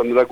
15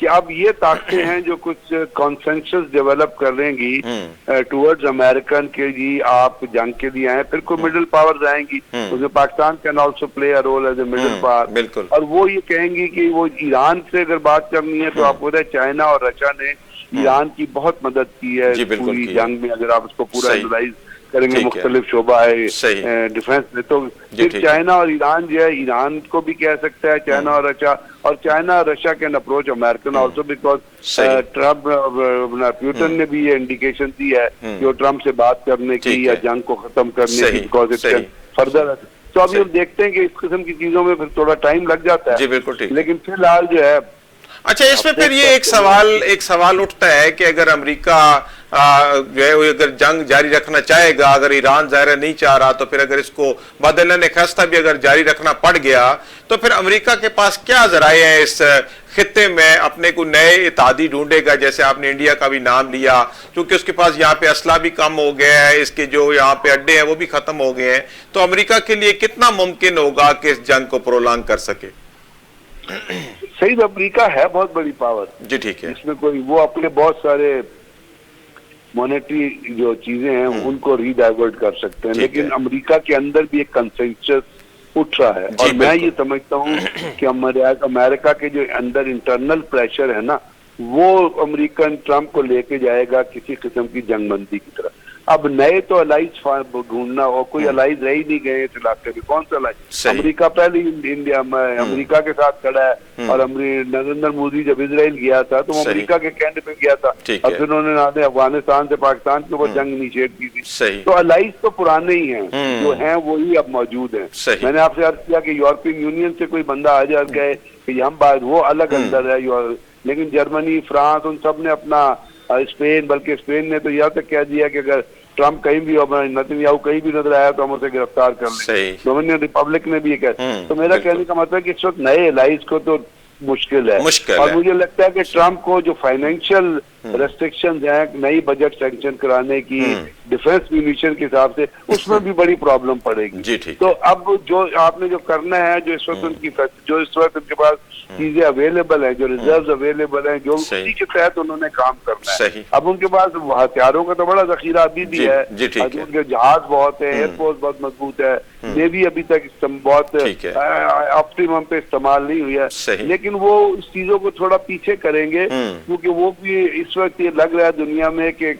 کہ اب یہ طاقتیں ہیں جو کچھ کانسنسس ڈیولپ کر رہیں گی ٹورڈز امریکن کے جی آپ جنگ کے لیے آئیں، پھر کوئی مڈل پاورز آئیں گی، اس میں Pakistan can also play a role as a middle power, بالکل، اور وہ یہ کہیں گی کہ وہ ایران سے اگر بات کرنی ہے تو آپ کو چائنا اور رشیا نے ایران کی بہت مدد کی ہے پوری جنگ میں، اگر آپ اس کو پورا اینالائز کریں گے، مختلف شعبہ ہے ڈیفنس میں، تو پھر چائنا اور ایران جو ہے ایران کو بھی کہہ سکتا ہے، چائنا اور رشیا، اور چائنا اور Russia can approach American also, because Trump Putin نے بھی یہ انڈیکیشن دی ہے جو ٹرمپ سے بات کرنے کی یا جنگ کو ختم کرنے کی، بیکاز اٹ کین فردر. تو ابھی ہم دیکھتے ہیں کہ اس قسم کی چیزوں میں پھر تھوڑا ٹائم لگ جاتا ہے، لیکن فی الحال جو ہے. اچھا، اس میں پھر یہ ایک سوال اٹھتا ہے کہ اگر امریکہ جو ہے اگر جنگ جاری رکھنا چاہے گا، اگر ایران ظاہر نہیں چاہ رہا، تو پھر اگر اس کو بدلنے خستہ بھی اگر جاری رکھنا پڑ گیا تو پھر امریکہ کے پاس کیا ذرائع ہیں اس خطے میں اپنے کو نئے اتحادی ڈھونڈے گا؟ جیسے آپ نے انڈیا کا بھی نام لیا، کیونکہ اس کے پاس یہاں پہ اسلحہ بھی کم ہو گیا ہے، اس کے جو یہاں پہ اڈے ہیں وہ بھی ختم ہو گئے ہیں، تو امریکہ کے لیے کتنا ممکن ہوگا کہ اس جنگ کو پرولانگ کر سکے؟ صحیح، امریکہ ہے بہت بڑی پاور، جی ٹھیک ہے، اس میں کوئی وہ اپنے بہت سارے مونیٹری جو چیزیں ہیں ان کو ری ڈائیورٹ کر سکتے ہیں، لیکن امریکہ کے اندر بھی ایک کنسنسس اٹھ رہا ہے، اور میں یہ سمجھتا ہوں کہ امریکہ کے جو اندر انٹرنل پریشر ہے نا، وہ امریکن ٹرمپ کو لے کے جائے گا کسی قسم کی جنگ بندی کی طرف. اب نئے تو الائز ڈھونڈنا، اور کوئی الائز رہ ہی نہیں گئے اس علاقے میں، کون سا الائز؟ امریکہ پہلے انڈیا میں امریکہ کے ساتھ کھڑا ہے، اور نریندر مودی جب اسرائیل گیا تھا تو وہ امریکہ کے کینڈ پہ گیا تھا، اور پھر انہوں نے افغانستان سے پاکستان کے اوپر جنگ انیشیٹ کی تھی. تو الائز تو پرانے ہی ہیں، جو ہیں وہی اب موجود ہیں. میں نے آپ سے عرض کیا کہ یورپین یونین سے کوئی بندہ آ جا گئے کہ ہم بات وہ الگ اندر ہے، لیکن جرمنی، فرانس، ان سب نے اپنا، اسپین، بلکہ اسپین نے تو یہاں تک کہہ دیا کہ اگر ٹرمپ کہیں بھی نتنیاہو کہیں بھی نظر آیا تو ہم اسے گرفتار کر لیں. ڈومینین ریپبلک نے بھی یہ کہا. تو میرا کہنے کا مطلب ہے کہ اس وقت نئے الائز کو تو مشکل ہے، اور مجھے لگتا ہے کہ ٹرمپ کو جو فائنینشیل ریسٹرکشنز ہیں، نئی بجٹ سینکشن کرانے کی ڈیفنس میونیشن کے حساب سے، اس میں بھی بڑی پرابلم پڑے گی. تو اب جو آپ نے جو کرنا ہے، جو اس وقت ان کے پاس چیزیں اویلیبل ہیں، جو ریزروز اویلیبل ہیں، جو اسی کے تحت انہوں نے کام کرنا ہے. اب ان کے پاس ہتھیاروں کا تو بڑا ذخیرہ ابھی بھی ہے، ان کے جہاز بہت ہے، ایئر فورس بہت مضبوط ہے، نیوی ابھی تک بہت آپٹیمم پہ استعمال نہیں ہوئی ہے، لیکن وہ اس چیزوں کو تھوڑا پیچھے کریں گے، کیونکہ وہ بھی اس وقت یہ لگ رہا ہے دنیا میں کہ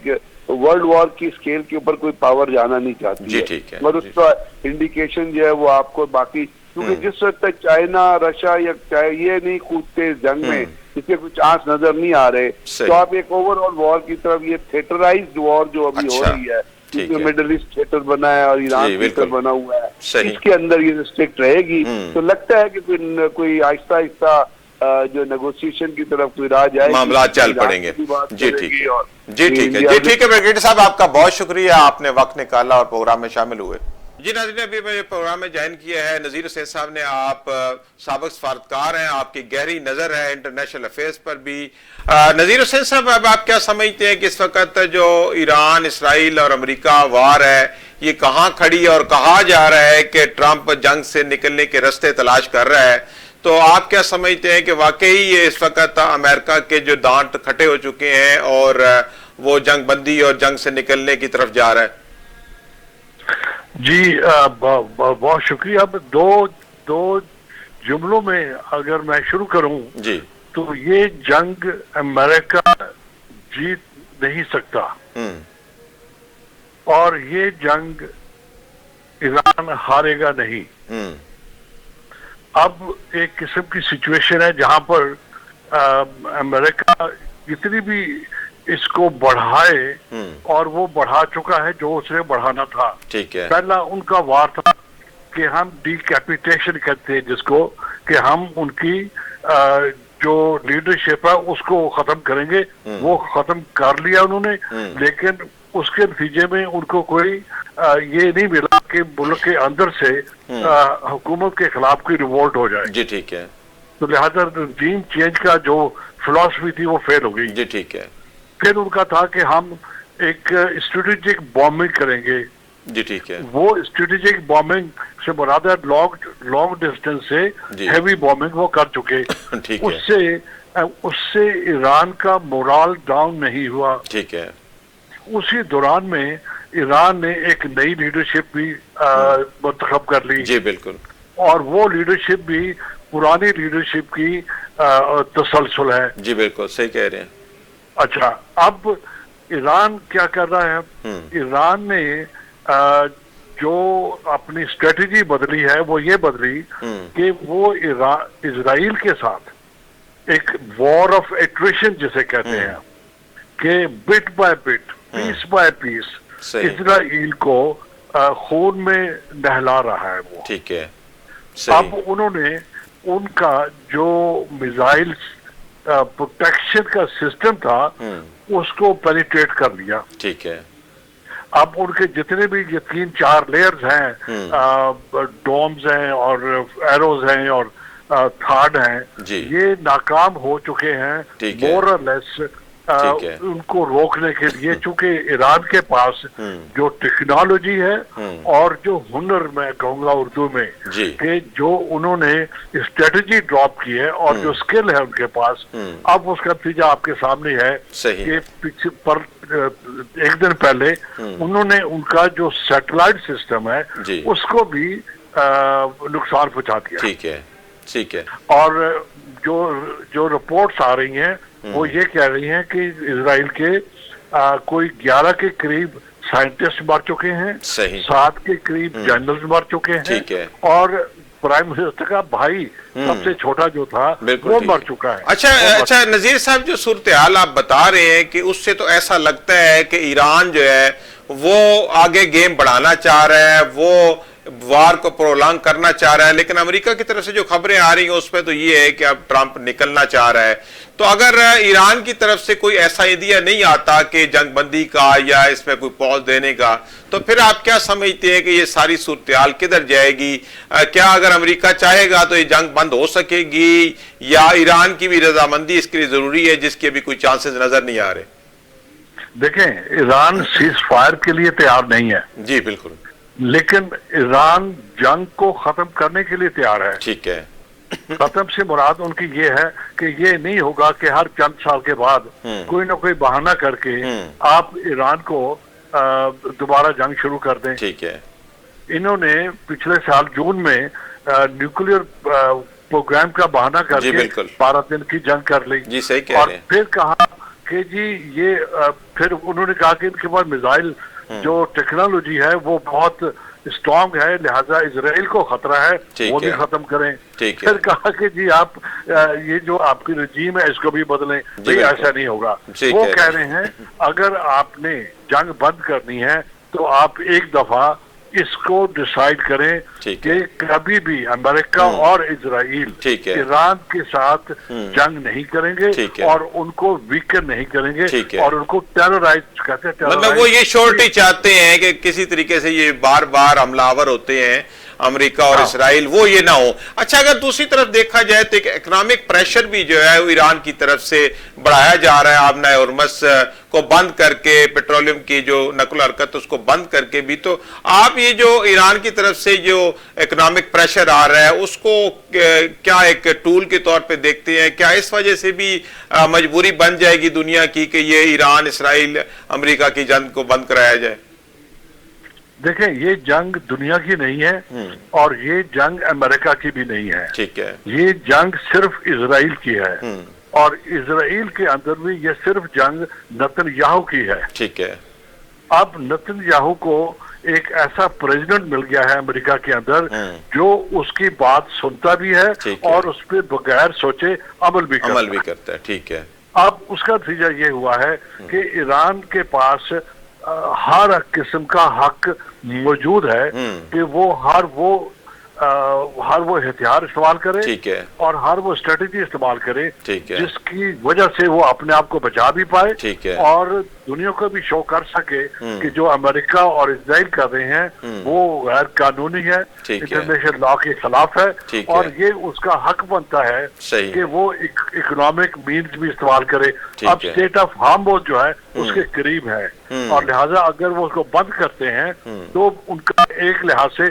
ورلڈ وار کی اسکیل کے اوپر کوئی پاور جانا نہیں چاہتی ہے، اور اس کا انڈیکیشن جو ہے وہ آپ کو باقی، کیونکہ جس وقت تک چائنا، رشیا یا یہ نہیں کودتے اس جنگ میں، اس کے کچھ آنچ نظر نہیں آ رہے، تو آپ ایک اوور آل وار کی طرف، یہ تھیٹرائزڈ وار جو ابھی ہو رہی ہے، جس میں مڈل ایسٹ تھیٹر بنا ہے اور ایران تھیٹر بنا ہوا ہے، اس کے اندر یہ ریسٹرکٹ رہے گی. تو لگتا ہے کہ کوئی آہستہ آہستہ جو نیگوسیشن کی طرف کوئی راہ جائے، معاملات چل پڑیں گے. جی ٹھیک ہے، جی ٹھیک ہے، جی ٹھیک ہے. بریگیڈیئر صاحب آپ کا بہت شکریہ، آپ نے وقت نکالا اور پروگرام میں شامل ہوئے. جی ناظرین، ابھی میں پروگرام میں جوائن کیا ہے نذیر حسین صاحب نے. آپ سابق سفارتکار ہیں، آپ کی گہری نظر ہے انٹرنیشنل افیئرز پر بھی. نذیر حسین صاحب، اب آپ کیا سمجھتے ہیں کہ اس وقت جو ایران، اسرائیل اور امریکہ وار ہے، یہ کہاں کھڑی ہے، اور کہا جا رہا ہے کہ ٹرمپ جنگ سے نکلنے کے راستے تلاش کر رہا ہے، تو آپ کیا سمجھتے ہیں کہ واقعی یہ اس وقت امریکہ کے جو دانت کھٹے ہو چکے ہیں اور وہ جنگ بندی اور جنگ سے نکلنے کی طرف جا رہا ہے؟ جی بہت شکریہ. اب دو جملوں میں اگر میں شروع کروں جی، تو یہ جنگ امریکہ جیت نہیں سکتا، اور یہ جنگ ایران ہارے گا نہیں. اب ایک قسم کی سچویشن ہے جہاں پر امریکہ جتنی بھی اس کو بڑھائے، اور وہ بڑھا چکا ہے جو اس نے بڑھانا تھا. پہلا ان کا وار تھا کہ ہم ڈی کیپیٹیشن کہتے ہیں جس کو، کہ ہم ان کی جو لیڈرشپ ہے اس کو ختم کریں گے. وہ ختم کر لیا انہوں نے، لیکن اس کے نتیجے میں ان کو کوئی یہ نہیں ملا کہ ملک کے اندر سے حکومت کے خلاف کوئی ریوولٹ ہو جائے. جی ٹھیک ہے. تو لہذا رجیم چینج کا جو فلاسفی تھی وہ فیل ہو گئی. جی ٹھیک ہے. پھر ان کا تھا کہ ہم ایک اسٹریٹجک بامبنگ کریں گے. جی ٹھیک ہے. وہ اسٹریٹجک بامبنگ سے مراد ہے لانگ ڈسٹینس سے ہیوی بامبنگ وہ کر چکے. اس سے اس سے ایران کا مورال ڈاؤن نہیں ہوا. ٹھیک ہے. اسی دوران میں ایران نے ایک نئی لیڈرشپ بھی منتخب کر لی. جی بالکل. اور وہ لیڈرشپ بھی پرانی لیڈرشپ کی تسلسل ہے. جی بالکل صحیح کہہ رہے ہیں. اچھا اب ایران کیا کر رہا ہے؟ ایران نے جو اپنی اسٹریٹجی بدلی ہے وہ یہ بدلی کہ وہ اسرائیل کے ساتھ ایک وار آف ایٹریشن جسے کہتے ہیں کہ bit by bit piece by piece Israel کو خون میں نہلا رہا ہے وہ. ٹھیک ہے. اب انہوں نے ان کا جو میزائل پروٹیکشن کا سسٹم تھا اس کو پینیٹریٹ کر لیا. ٹھیک ہے. اب ان کے جتنے بھی یہ 3-4 لیئرز ہیں، ڈومز ہیں اور ایروز ہیں اور تھارڈ ہیں، یہ ناکام ہو چکے ہیں مور اور لیس ان کو روکنے کے لیے، چونکہ ایران کے پاس جو ٹیکنالوجی ہے اور جو ہنر میں کہوں گا اردو میں کہ جو انہوں نے اسٹریٹجی ڈراپ کی ہے اور جو اسکل ہے ان کے پاس، اب اس کا نتیجہ آپ کے سامنے ہے کہ پیچھے پر ایک دن پہلے انہوں نے ان کا جو سیٹلائٹ سسٹم ہے اس کو بھی نقصان پہنچا دیا. ٹھیک ہے. ٹھیک ہے. اور جو رپورٹس آ رہی ہیں وہ یہ کہہ رہی ہیں کہ اسرائیل کے کوئی 11 کے قریب سائنٹسٹ مر چکے ہیں، 7 کے قریب جنرلز مر چکے ہیں، اور پرائم منسٹر کا بھائی سب سے چھوٹا جو تھا وہ مر چکا ہے. اچھا نذیر صاحب، جو صورتحال آپ بتا رہے ہیں کہ اس سے تو ایسا لگتا ہے کہ ایران جو ہے وہ آگے گیم بڑھانا چاہ رہا ہے، وہ وار کو پرولانگ کرنا چاہ رہا ہے، لیکن امریکہ کی طرف سے جو خبریں آ رہی ہیں اس پہ تو یہ ہے کہ اب ٹرمپ نکلنا چاہ رہا ہے. تو اگر ایران کی طرف سے کوئی ایسا آئیڈیا نہیں آتا کہ جنگ بندی کا یا اس میں کوئی پاز دینے کا، تو پھر آپ کیا سمجھتے ہیں کہ یہ ساری صورتحال کدھر جائے گی؟ کیا اگر امریکہ چاہے گا تو یہ جنگ بند ہو سکے گی، یا ایران کی بھی رضامندی اس کے لیے ضروری ہے جس کے ابھی کوئی چانسز نظر نہیں آ رہے؟ دیکھیں، ایران سیز فائر کے لیے تیار نہیں ہے. جی بالکل. لیکن ایران جنگ کو ختم کرنے کے لیے تیار ہے. ٹھیک ہے. ختم سے مراد ان کی یہ ہے کہ یہ نہیں ہوگا کہ ہر چند سال کے بعد کوئی نہ کوئی بہانہ کر کے آپ ایران کو دوبارہ جنگ شروع کر دیں. ٹھیک ہے. انہوں نے پچھلے سال جون میں نیوکلیئر پروگرام کا بہانہ کر کے 12 دن کی جنگ کر لی. جی صحیح کہہ رہے ہیں. اور پھر کہا کہ جی یہ پھر انہوں نے کہا کہ ان کے پاس میزائل جو ٹیکنالوجی ہے وہ بہت اسٹرانگ ہے، لہذا اسرائیل کو خطرہ ہے، وہ بھی ختم کریں. پھر کہا کہ جی آپ یہ جو آپ کی رجیم ہے اس کو بھی بدلیں. ایسا نہیں ہوگا. وہ کہہ رہے ہیں اگر آپ نے جنگ بند کرنی ہے تو آپ ایک دفعہ اس کو ڈیسائیڈ کریں کہ کبھی بھی امریکہ اور اسرائیل ایران کے ساتھ جنگ نہیں کریں گے اور ان کو ویکن نہیں کریں گے اور ان کو ٹیررائز کہتے ہیں. مطلب وہ یہ شورٹی چاہتے ہیں کہ کسی طریقے سے یہ بار بار حملہ آور ہوتے ہیں امریکہ اور اسرائیل، وہ یہ نہ ہو. اچھا اگر دوسری طرف دیکھا جائے تو ایک اکنامک پریشر بھی جو ہے وہ ایران کی طرف سے بڑھایا جا رہا ہے. آبنہ ہرمز کو بند کر کے، پیٹرولیم کی جو نقل و حرکت اس کو بند کر کے بھی، تو آپ یہ جو ایران کی طرف سے جو اکنامک پریشر آ رہا ہے اس کو کیا ایک ٹول کے طور پہ دیکھتے ہیں؟ کیا اس وجہ سے بھی مجبوری بن جائے گی دنیا کی کہ یہ ایران اسرائیل امریکہ کی جنگ کو بند کرایا جائے؟ دیکھیں، یہ جنگ دنیا کی نہیں ہے اور یہ جنگ امریکہ کی بھی نہیں ہے. ٹھیک ہے. یہ جنگ صرف اسرائیل کی ہے اور اسرائیل کے اندر بھی یہ صرف جنگ نتن یاہو کی ہے. ٹھیک ہے. اب نتن یاہو کو ایک ایسا پریزیڈنٹ مل گیا ہے امریکہ کے اندر جو اس کی بات سنتا بھی ہے اور اس پہ بغیر سوچے عمل بھی کرتا ہے. ٹھیک ہے. اب اس کا نتیجہ یہ ہوا ہے کہ ایران کے پاس ہر قسم کا حق موجود ہے کہ وہ ہر وہ ہتھیار استعمال کرے اور ہر وہ اسٹریٹجی استعمال کرے جس کی وجہ سے وہ اپنے آپ کو بچا بھی پائے اور دنیا کو بھی شو کر سکے کہ جو امریکہ اور اسرائیل کر رہے ہیں وہ غیر قانونی ہے، انٹرنیشنل لا کے خلاف ہے اور یہ اس کا حق بنتا ہے کہ وہ اکنامک مینز بھی استعمال کرے. اب اسٹیٹ آف ہارموز جو ہے اس کے قریب ہے اور لہٰذا اگر وہ اس کو بند کرتے ہیں تو ان کا ایک لحاظ سے